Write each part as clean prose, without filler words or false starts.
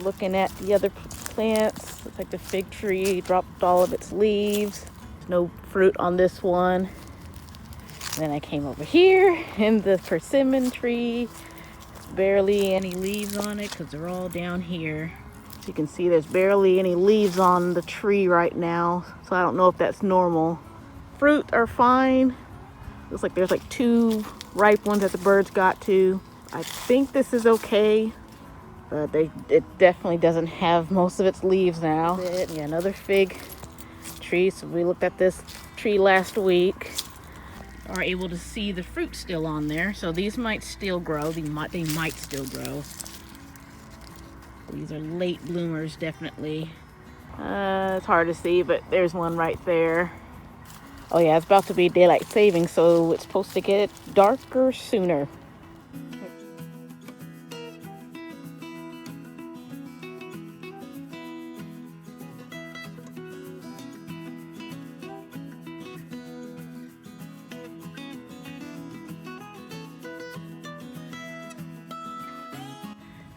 looking at the other plants. Looks like the fig tree dropped all of its leaves. No fruit on this one. Then I came over here in the persimmon tree. Barely any leaves on it because they're all down here. As you can see, there's barely any leaves on the tree right now, so I don't know if that's normal. Fruit are fine. Looks like there's like 2 ripe ones that the birds got to. I think this is okay, but it definitely doesn't have most of its leaves now. Yeah, another fig tree. So we looked at this tree last week. Are able to see the fruit still on there, so these might still grow. They might still grow. These are late bloomers, definitely. It's hard to see, but there's one right there. Oh yeah, it's about to be daylight saving, so it's supposed to get darker sooner.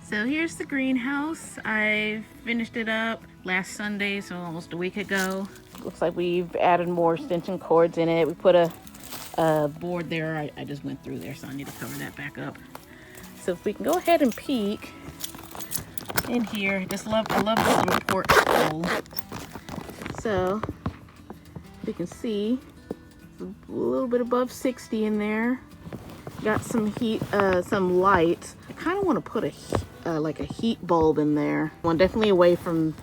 So here's the greenhouse. I finished it up last Sunday, so almost a week ago. Looks like we've added more extension cords in it. We put a board there. I just went through there, so I need to cover that back up. So if we can go ahead and peek in here. I love this little porch hole. So you can see a little bit above 60 in there. Got some heat, some light. I kind of want to put like a heat bulb in there. One definitely away from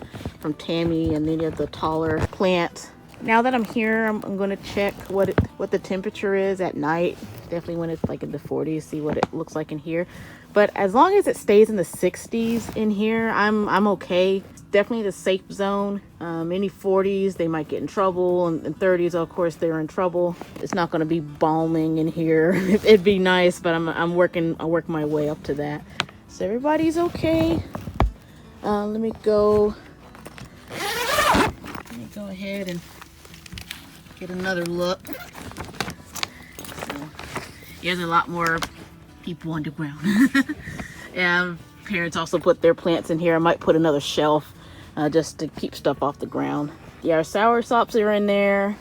Tammy and any of the taller plants. Now that I'm here, I'm going to check what the temperature is at night. Definitely when it's like in the 40s, see what it looks like in here. But as long as it stays in the 60s in here, I'm okay. Definitely the safe zone. Any 40s, they might get in trouble, and 30s, of course, they're in trouble. It's not going to be balming in here. It'd be nice, but I'm working my way up to that. So everybody's okay. Let me go ahead and get another look. So there's a lot more people underground. Yeah, parents also put their plants in here. I might put another shelf just to keep stuff off the ground. Yeah, our sour sops are in there.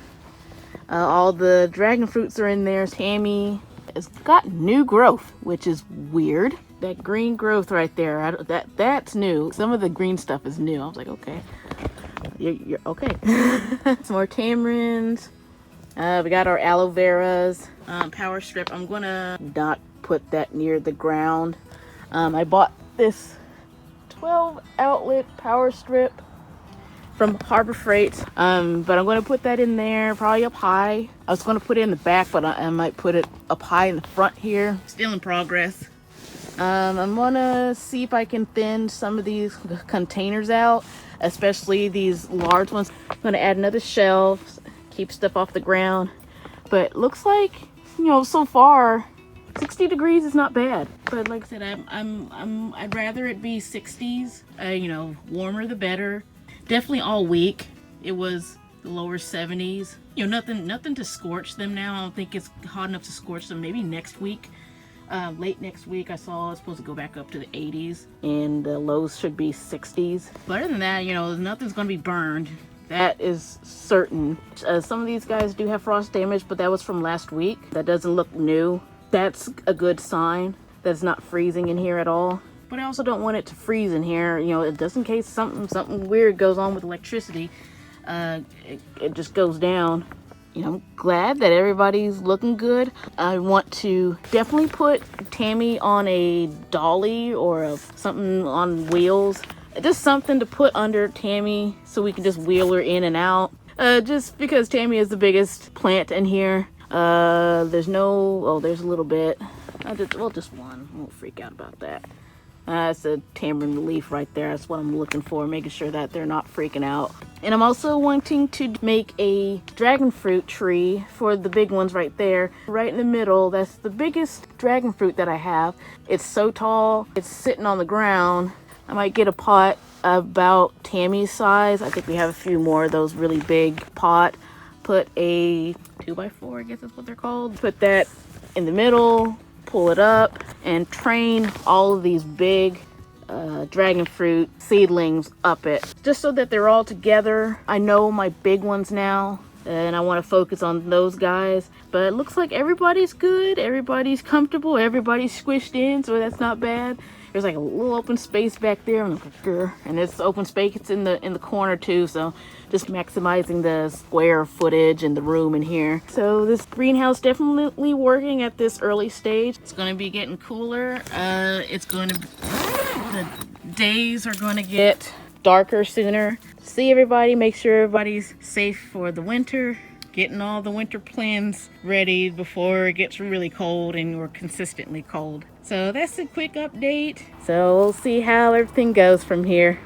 All the dragon fruits are in there. Tammy has got new growth, which is weird. That green growth right there, that's new. Some of the green stuff is new. I was like, okay, you're okay. Some more tamarinds. We got our aloe veras. Power strip. I'm gonna not put that near the ground. I bought this 12 outlet power strip from Harbor Freight, but I'm going to put that in there, probably up high. I was going to put it in the back, but I might put it up high in the front here. Still in progress. I'm going to see if I can thin some of these containers out, especially these large ones. I'm going to add another shelf, keep stuff off the ground. But looks like, so far, 60 degrees is not bad. But like I said, I'd rather it be 60s. Warmer the better. Definitely all week. It was the lower 70s. Nothing to scorch them now. I don't think it's hot enough to scorch them. Maybe next week. Late next week, I saw it's supposed to go back up to the 80s, and the lows should be 60s. But other than that, nothing's going to be burned. That is certain. Some of these guys do have frost damage, but that was from last week. That doesn't look new. That's a good sign that it's not freezing in here at all. But I also don't want it to freeze in here, just in case something weird goes on with electricity. It just goes down. I'm glad that everybody's looking good. I want to definitely put Tammy on a dolly or something on wheels. Just something to put under Tammy so we can just wheel her in and out. Just because Tammy is the biggest plant in here. There's a little bit. Just one. I won't freak out about that. It's a tamarind leaf right there. That's what I'm looking for, making sure that they're not freaking out. And I'm also wanting to make a dragon fruit tree for the big ones right there. Right in the middle, that's the biggest dragon fruit that I have. It's so tall, it's sitting on the ground. I might get a pot about Tammy's size. I think we have a few more of those really big pot. Put a 2x4, I guess that's what they're called. Put that in the middle, pull it up, and train all of these big dragon fruit seedlings up it, just so that they're all together. I know my big ones now, and I want to focus on those guys, but it looks like everybody's good, everybody's comfortable, everybody's squished in, so that's not bad. There's like a little open space back there, and it's open space, it's in the corner too, so just maximizing the square footage and the room in here. So this greenhouse definitely working at this early stage. It's going to be getting cooler. The days are going to get darker sooner. See everybody, make sure everybody's safe for the winter, getting all the winter plans ready before it gets really cold and we're consistently cold. So that's a quick update. So we'll see how everything goes from here.